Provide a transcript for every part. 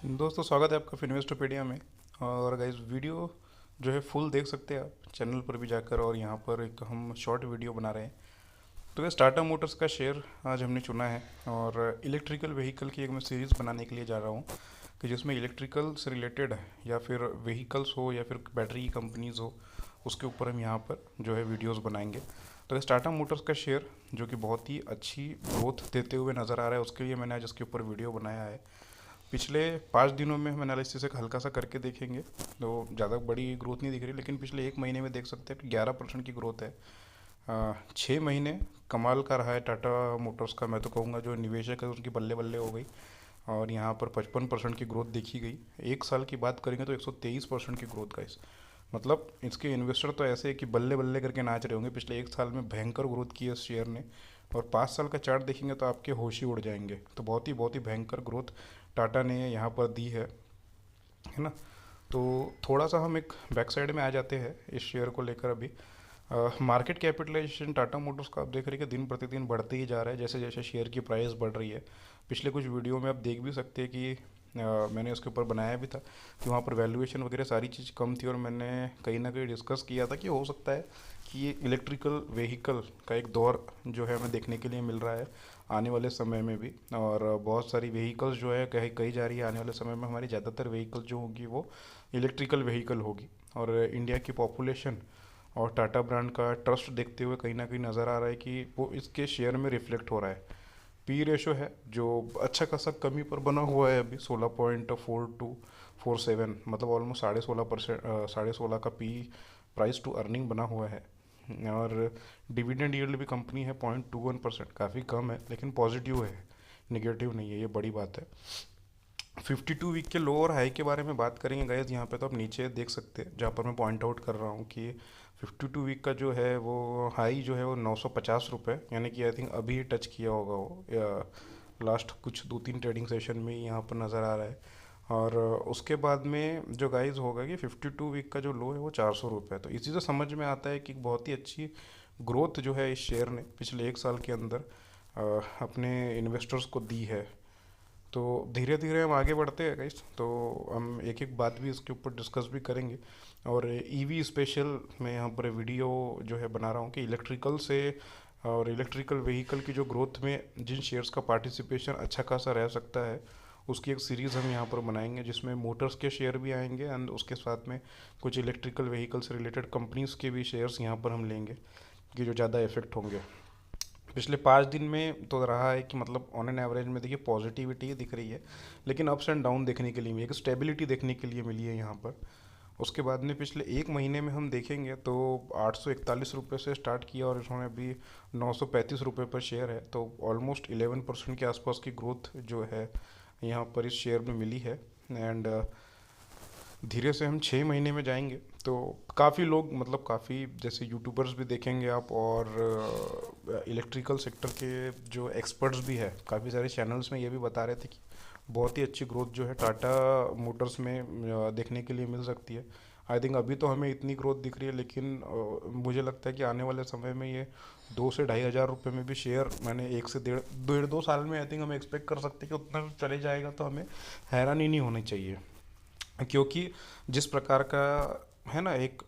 दोस्तों, स्वागत है आपका फिनवेस्टोपीडिया में। और गाइस, वीडियो जो है फुल देख सकते हैं आप चैनल पर भी जाकर, और यहाँ पर एक हम शॉर्ट वीडियो बना रहे हैं। तो ये टाटा मोटर्स का शेयर आज हमने चुना है, और इलेक्ट्रिकल व्हीकल की एक मैं सीरीज़ बनाने के लिए जा रहा हूँ कि जिसमें इलेक्ट्रिकल से रिलेटेड या फिर व्हीकल्स हो या फिर बैटरी की कंपनीज़ हो, उसके ऊपर हम यहाँ पर जो है वीडियोस बनाएंगे। तो इस टाटा मोटर्स का शेयर जो कि बहुत ही अच्छी ग्रोथ देते हुए नज़र आ रहा है, उसके लिए मैंने आज इसके ऊपर वीडियो बनाया है। पिछले 5 दिनों में हम एनालिसिस एक हल्का सा करके देखेंगे, तो ज़्यादा बड़ी ग्रोथ नहीं दिख रही, लेकिन पिछले एक महीने में देख सकते हैं कि 11% की ग्रोथ है। 6 महीने कमाल का रहा है टाटा मोटर्स का। मैं तो कहूँगा जो निवेशक है उसकी बल्ले बल्ले हो गई, और यहाँ पर 55% की ग्रोथ देखी गई। एक साल की बात करेंगे तो 123% की ग्रोथ का मतलब इसके इन्वेस्टर तो ऐसे है कि बल्ले बल्ले करके नाच रहे होंगे। पिछले एक साल में भयंकर ग्रोथ की है इस शेयर ने, और 5 साल का चार्ट देखेंगे तो आपके होश ही उड़ जाएंगे। तो बहुत ही भयंकर ग्रोथ टाटा ने यहाँ पर दी है ना। तो थोड़ा सा हम एक बैक साइड में आ जाते हैं इस शेयर को लेकर। अभी मार्केट कैपिटलाइजेशन टाटा मोटर्स का आप देख रहे हैं कि दिन प्रतिदिन बढ़ते ही जा रहा है जैसे जैसे शेयर की प्राइस बढ़ रही है। पिछले कुछ वीडियो में आप देख भी सकते हैं कि मैंने उसके ऊपर बनाया भी था कि वहाँ पर वैल्यूएशन वगैरह सारी चीज़ कम थी, और मैंने कहीं ना कहीं डिस्कस किया था कि हो सकता है कि ये इलेक्ट्रिकल व्हीकल का एक दौर जो है हमें देखने के लिए मिल रहा है आने वाले समय में भी। और बहुत सारी व्हीकल्स जो है कही कही जा रही है आने वाले समय में हमारी ज़्यादातर व्हीकल जो होगी वो इलेक्ट्रिकल व्हीकल होगी। और इंडिया की पॉपुलेशन और टाटा ब्रांड का ट्रस्ट देखते हुए कहीं ना कहीं नज़र आ रहा है कि वो इसके शेयर में रिफ्लेक्ट हो रहा है। पी रेशो है जो अच्छा खासा कमी पर बना हुआ है अभी, 16.4247, मतलब ऑलमोस्ट 16.5%, 16.5 का पी प्राइस टू अर्निंग बना हुआ है। और डिविडेंड यील्ड भी कंपनी है 0.21%, काफ़ी कम है लेकिन पॉजिटिव है, निगेटिव नहीं है, ये बड़ी बात है। 52 वीक के लो और हाई के बारे में बात करेंगे गाइस, यहाँ पे तो आप नीचे देख सकते हैं जहाँ पर मैं पॉइंट आउट कर रहा हूँ कि 52 वीक का जो है वो हाई जो है वो 950 रुपये, यानी कि आई थिंक अभी टच किया होगा वो, या लास्ट कुछ 2-3 ट्रेडिंग सेशन में ही यहाँ पर नज़र आ रहा है। और उसके बाद में जो गाइस होगा कि 52 वीक का जो लो है वो 400 रुपये है। तो इसी से समझ में आता है कि बहुत ही अच्छी ग्रोथ जो है इस शेयर ने पिछले एक साल के अंदर अपने इन्वेस्टर्स को दी है। तो धीरे धीरे हम आगे बढ़ते हैं गाइस, तो हम एक एक बात भी इसके ऊपर डिस्कस भी करेंगे। और ईवी स्पेशल मैं यहाँ पर वीडियो जो है बना रहा हूँ कि इलेक्ट्रिकल से और इलेक्ट्रिकल व्हीकल की जो ग्रोथ में जिन शेयर्स का पार्टिसिपेशन अच्छा खासा रह सकता है, उसकी एक सीरीज़ हम यहाँ पर बनाएंगे जिसमें मोटर्स के शेयर भी आएंगे एंड उसके साथ में कुछ इलेक्ट्रिकल व्हीकल से रिलेटेड कंपनीज़ के भी शेयर्स यहाँ पर हम लेंगे कि जो ज़्यादा इफेक्ट होंगे। पिछले 5 दिन में तो रहा है कि मतलब ऑन एन एवरेज में देखिए पॉजिटिविटी दिख रही है, लेकिन अप्स एंड डाउन देखने के लिए मिली, एक स्टेबिलिटी देखने के लिए मिली है यहाँ पर। उसके बाद में पिछले एक महीने में हम देखेंगे तो 841 रुपये से स्टार्ट किया और इन्होंने अभी 935 रुपये पर शेयर है, तो ऑलमोस्ट 11% के आसपास की ग्रोथ जो है यहाँ पर इस शेयर में मिली है। एंड धीरे से हम 6 महीने में जाएंगे तो काफ़ी लोग, मतलब काफ़ी जैसे यूट्यूबर्स भी देखेंगे आप, और इलेक्ट्रिकल सेक्टर के जो एक्सपर्ट्स भी है काफ़ी सारे चैनल्स में ये भी बता रहे थे कि बहुत ही अच्छी ग्रोथ जो है टाटा मोटर्स में देखने के लिए मिल सकती है। आई थिंक अभी तो हमें इतनी ग्रोथ दिख रही है, लेकिन मुझे लगता है कि आने वाले समय में ये 2 से 2,500 रुपये में भी शेयर, मैंने 1 से 1.5 2 साल में आई थिंक हम एक्सपेक्ट कर सकते हैं कि उतना चले जाएगा, तो हमें हैरानी नहीं होनी चाहिए। क्योंकि जिस प्रकार का है ना, एक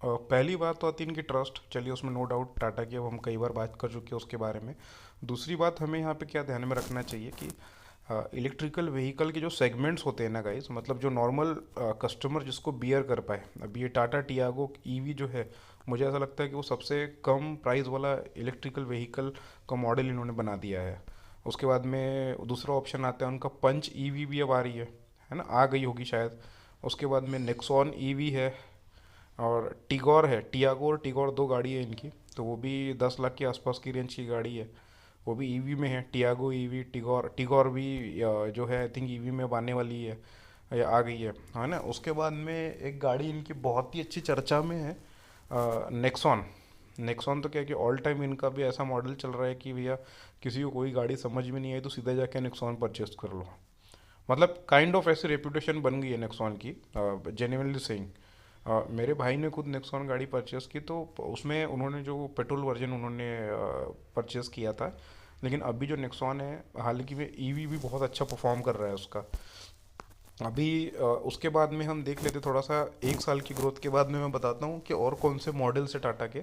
पहली बात तो आती है इनकी ट्रस्ट, चलिए उसमें नो डाउट टाटा की अब हम कई बार बात कर चुके हैं उसके बारे में। दूसरी बात हमें यहाँ पे क्या ध्यान में रखना चाहिए कि इलेक्ट्रिकल व्हीकल के जो सेगमेंट्स होते हैं ना गाइस, मतलब जो नॉर्मल कस्टमर जिसको बियर कर पाए, अभी ये टाटा टियागो ईवी जो है, मुझे ऐसा लगता है कि वो सबसे कम प्राइस वाला इलेक्ट्रिकल व्हीकल का मॉडल इन्होंने बना दिया है। उसके बाद में दूसरा ऑप्शन आता है उनका पंच ईवी भी अब आ रही है ना, आ गई होगी शायद। उसके बाद में नेक्सॉन ईवी है, और टिगोर है, टियागो और टिगोर दो गाड़ी है इनकी, तो वो भी 10 लाख के आसपास की रेंज की गाड़ी है, वो भी ईवी में है। टियागो ईवी, टिगोर टिगोर भी जो है आई थिंक ईवी में अब आने वाली है या आ गई है ना। उसके बाद में एक गाड़ी इनकी बहुत ही अच्छी चर्चा में है, नेक्सॉन। नेक्सॉन तो क्या कि ऑल टाइम इनका भी ऐसा मॉडल चल रहा है कि भैया किसी को कोई गाड़ी समझ में नहीं आई तो सीधा जाके नेक्सॉन परचेस कर लो, मतलब काइंड ऑफ ऐसी रेपुटेशन बन गई है नेक्सॉन की, जेन्युइनली सेइंग। मेरे भाई ने खुद नेक्सॉन गाड़ी परचेस की, तो उसमें उन्होंने जो पेट्रोल वर्जन उन्होंने परचेस किया था, लेकिन अभी जो नेक्सॉन है हालांकि में ईवी भी बहुत अच्छा परफॉर्म कर रहा है उसका। अभी उसके बाद में हम देख लेते थोड़ा सा, एक साल की ग्रोथ के बाद में मैं बताता हूँ कि और कौन से मॉडल्स है टाटा के।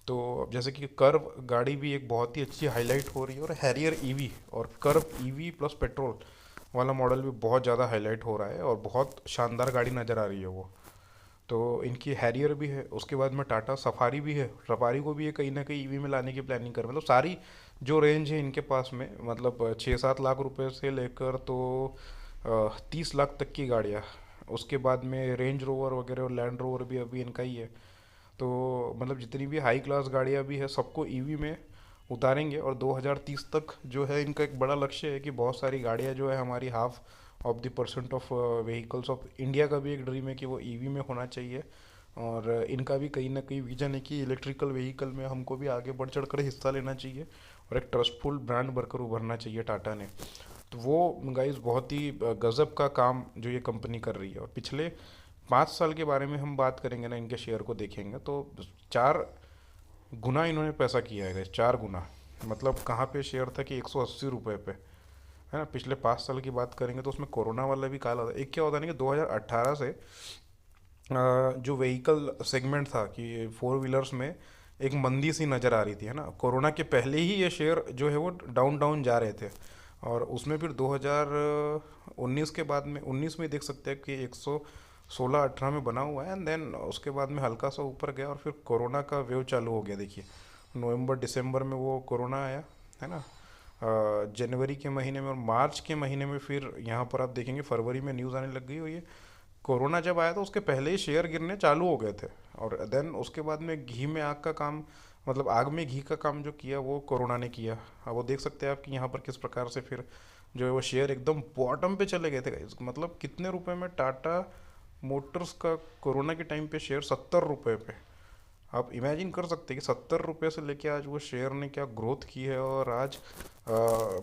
तो जैसे कि कर्व गाड़ी भी एक बहुत ही अच्छी हाईलाइट हो रही है, और हैरियर ईवी और कर्व ईवी प्लस पेट्रोल वाला मॉडल भी बहुत ज़्यादा हाईलाइट हो रहा है, और बहुत शानदार गाड़ी नज़र आ रही है वो। तो इनकी हैरियर भी है, उसके बाद में टाटा सफारी भी है। सफारी को भी ये कहीं ना कहीं ईवी में लाने की प्लानिंग कर रहे हैं। मतलब सारी जो रेंज है इनके पास में, मतलब 6-7 लाख रुपए से लेकर तो 30 लाख तक की गाड़ियाँ। उसके बाद में रेंज रोवर वगैरह और लैंड रोवर भी अभी इनका ही है। तो मतलब जितनी भी हाई क्लास गाड़ियाँ भी है सबको ईवी में उतारेंगे, और 2030 तक जो है इनका एक बड़ा लक्ष्य है कि बहुत सारी गाड़ियाँ जो है हमारी half of the percent of vehicles of India का भी एक ड्रीम है कि वो ईवी में होना चाहिए। और इनका भी कहीं ना कहीं विजन है कि इलेक्ट्रिकल व्हीकल में हमको भी आगे बढ़ चढ़ कर हिस्सा लेना चाहिए, और एक ट्रस्टफुल ब्रांड बनकर उभरना चाहिए टाटा ने। तो वो गाइस बहुत ही गजब का काम जो ये कंपनी कर रही है। और पिछले 5 साल के बारे में हम बात करेंगे ना, इनके शेयर को देखेंगे तो 4 गुना इन्होंने पैसा किया है गाइस, 4 गुना। मतलब कहाँ पे शेयर था कि 180 रुपये पे, है ना। पिछले 5 साल की बात करेंगे तो उसमें कोरोना वाला भी काल होता है। एक क्या होता है ना कि 2018 से जो व्हीकल सेगमेंट था कि फोर व्हीलर्स में एक मंदी सी नज़र आ रही थी, है ना। कोरोना के पहले ही ये शेयर जो है वो डाउन डाउन जा रहे थे, और उसमें फिर 2019 के बाद में 19 में देख सकते हैं कि 116-18 में बना हुआ है, एंड देन उसके बाद में हल्का सा ऊपर गया, और फिर कोरोना का वेव चालू हो गया। देखिए नवंबर दिसंबर में वो कोरोना आया, है ना। जनवरी के महीने में और मार्च के महीने में फिर यहाँ पर आप देखेंगे फरवरी में न्यूज़ आने लग गई हुई है। कोरोना जब आया तो उसके पहले ही शेयर गिरने चालू हो गए थे, और देन उसके बाद में घी में आग का काम, मतलब आग में घी का काम जो किया वो कोरोना ने किया। अब वो देख सकते हैं आप कि यहाँ पर किस प्रकार से फिर जो है वो शेयर एकदम बॉटम पे चले गए थे गाइस। मतलब कितने रुपए में टाटा मोटर्स का कोरोना के टाइम पे शेयर, 70 रुपये पे। आप इमेजिन कर सकते हैं कि 70 रुपये से लेके आज वो शेयर ने क्या ग्रोथ की है, और आज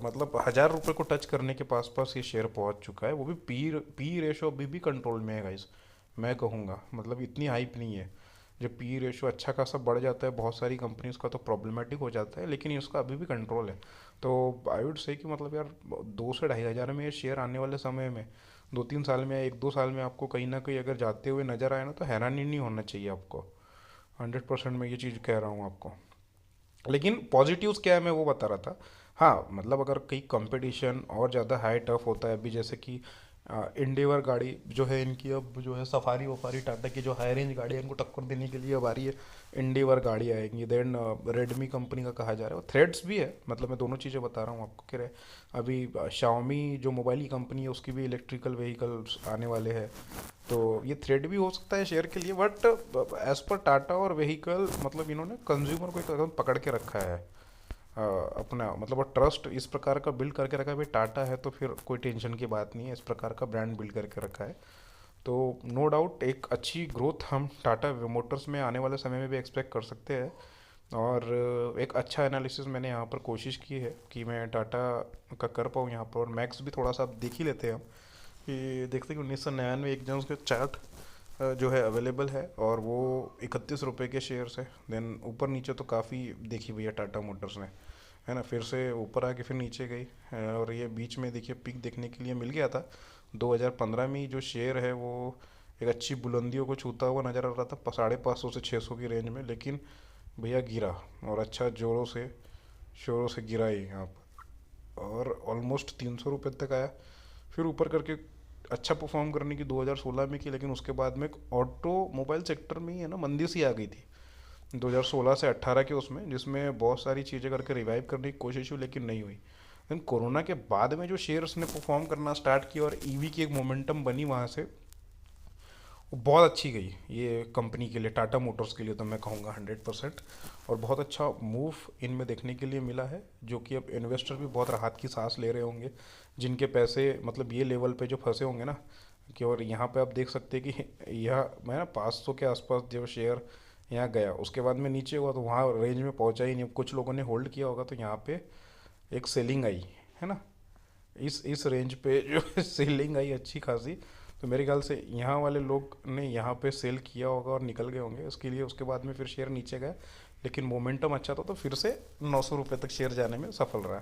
मतलब 1000 रुपये को टच करने के पास पास ये शेयर पहुंच चुका है। वो भी पी पी रेशो अभी भी कंट्रोल में है गाइस, मैं कहूँगा। मतलब इतनी हाइप नहीं है। जब पी रेशो अच्छा खासा बढ़ जाता है बहुत सारी कंपनीज का तो प्रॉब्लमेटिक हो जाता है, लेकिन इसका अभी भी कंट्रोल है। तो आई वुड से कि मतलब यार 2 से 2500 में ये शेयर आने वाले समय में 2-3 साल में या 1-2 साल में आपको कहीं ना कहीं अगर जाते हुए नजर आए ना, तो हैरानी नहीं होना चाहिए आपको। 100% मैं ये चीज़ कह रहा हूँ आपको। लेकिन पॉजिटिव्स क्या है मैं वो बता रहा था। हाँ मतलब अगर कहीं कंपटीशन और ज़्यादा हाई टफ होता है, अभी जैसे कि इंडिवर गाड़ी जो है इनकी, अब जो है सफारी वफारी टाटा की जो हाई रेंज गाड़ी है इनको टक्कर देने के लिए अब आ रही है। इंडिवर गाड़ी आएंगी, देन रेडमी कंपनी का कहा जा रहा है, और थ्रेड्स भी है। मतलब मैं दोनों चीज़ें बता रहा हूँ आपको कि अभी शाओमी जो मोबाइल की कंपनी है उसकी भी इलेक्ट्रिकल व्हीकल्स आने वाले हैं। तो ये थ्रेड भी हो सकता है शेयर के लिए, बट एज पर टाटा और व्हीकल मतलब इन्होंने कंज्यूमर को एकदम पकड़ के रखा है। अपना मतलब ट्रस्ट इस प्रकार का बिल्ड करके रखा है, भाई टाटा है तो फिर कोई टेंशन की बात नहीं है, इस प्रकार का ब्रांड बिल्ड करके रखा है। तो नो डाउट एक अच्छी ग्रोथ हम टाटा मोटर्स में आने वाले समय में भी एक्सपेक्ट कर सकते हैं। और एक अच्छा एनालिसिस मैंने यहाँ पर कोशिश की है कि मैं टाटा का कर पाऊँ यहाँ पर। और मैक्स भी थोड़ा सा आप देख ही लेते हैं हम, कि देखते हैं कि 1999 एक जन उसके चार्ट जो है अवेलेबल है, और वो 31 रुपये के शेयर्स है। देन ऊपर नीचे तो काफ़ी देखी भैया टाटा मोटर्स ने, है ना। फिर से ऊपर आके फिर नीचे गई और ये बीच में देखिए पिक देखने के लिए मिल गया था। 2015 में ही जो शेयर है वो एक अच्छी बुलंदियों को छूता हुआ नज़र आ रहा था, 550 से 600 की रेंज में। लेकिन भैया गिरा, और अच्छा जोरों से शोरों से गिरा ही यहाँ पर, और ऑलमोस्ट 300 रुपये तक आया। फिर ऊपर करके अच्छा परफॉर्म करने की 2016 में की, लेकिन उसके बाद में ऑटो मोबाइल सेक्टर में ही है ना मंदी सी आ गई थी 2016 से 18 के उसमें, जिसमें बहुत सारी चीज़ें करके रिवाइव करने की कोशिश हुई लेकिन नहीं हुई। लेकिन कोरोना के बाद में जो शेयर्स ने परफॉर्म करना स्टार्ट किया और ईवी की एक मोमेंटम बनी वहाँ से, वो बहुत अच्छी गई ये कंपनी के लिए, टाटा मोटर्स के लिए तो मैं कहूँगा 100%। और बहुत अच्छा मूव इनमें देखने के लिए मिला है, जो कि अब इन्वेस्टर भी बहुत राहत की सांस ले रहे होंगे, जिनके पैसे मतलब ये लेवल पे जो फंसे होंगे ना। कि और यहाँ पे आप देख सकते हैं कि यह मैं ना 500 के आसपास जब शेयर यहाँ गया, उसके बाद में नीचे हुआ तो वहाँ रेंज में पहुँचा ही नहीं। कुछ लोगों ने होल्ड किया होगा तो यहाँ पे एक सेलिंग आई, है ना। इस रेंज पे जो सेलिंग आई अच्छी खासी, तो मेरे ख्याल से यहाँ वाले लोग ने यहाँ पे सेल किया होगा और निकल गए होंगे उसके लिए। उसके बाद में फिर शेयर नीचे गया, लेकिन मोमेंटम अच्छा था तो फिर से 900 रुपये तक शेयर जाने में सफल रहा।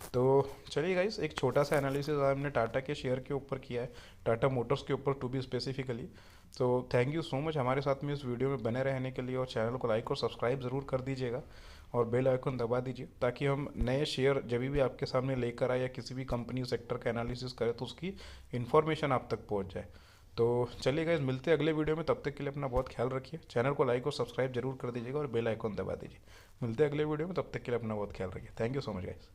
तो चलिए गाइस, एक छोटा सा एनालिसिस हमने टाटा के शेयर के ऊपर किया है, टाटा मोटर्स के ऊपर टू बी स्पेसिफिकली। तो थैंक यू सो मच हमारे साथ में इस वीडियो में बने रहने के लिए, और चैनल को लाइक और सब्सक्राइब ज़रूर कर दीजिएगा और बेल आइकन दबा दीजिए, ताकि हम नए शेयर जब भी आपके सामने लेकर आए या किसी भी कंपनी सेक्टर का एनालिसिस करें तो उसकी इन्फॉर्मेशन आप तक पहुंच जाए। तो चलिए गाइस, मिलते हैं अगले वीडियो में, तब तक के लिए अपना बहुत ख्याल रखिए, चैनल को लाइक और सब्सक्राइब जरूर कर दीजिएगा और बेल आइकन दबा दीजिए। मिलते हैं अगले वीडियो में, तब तक के लिए अपना बहुत ख्याल रखिए। Thank you so much guys.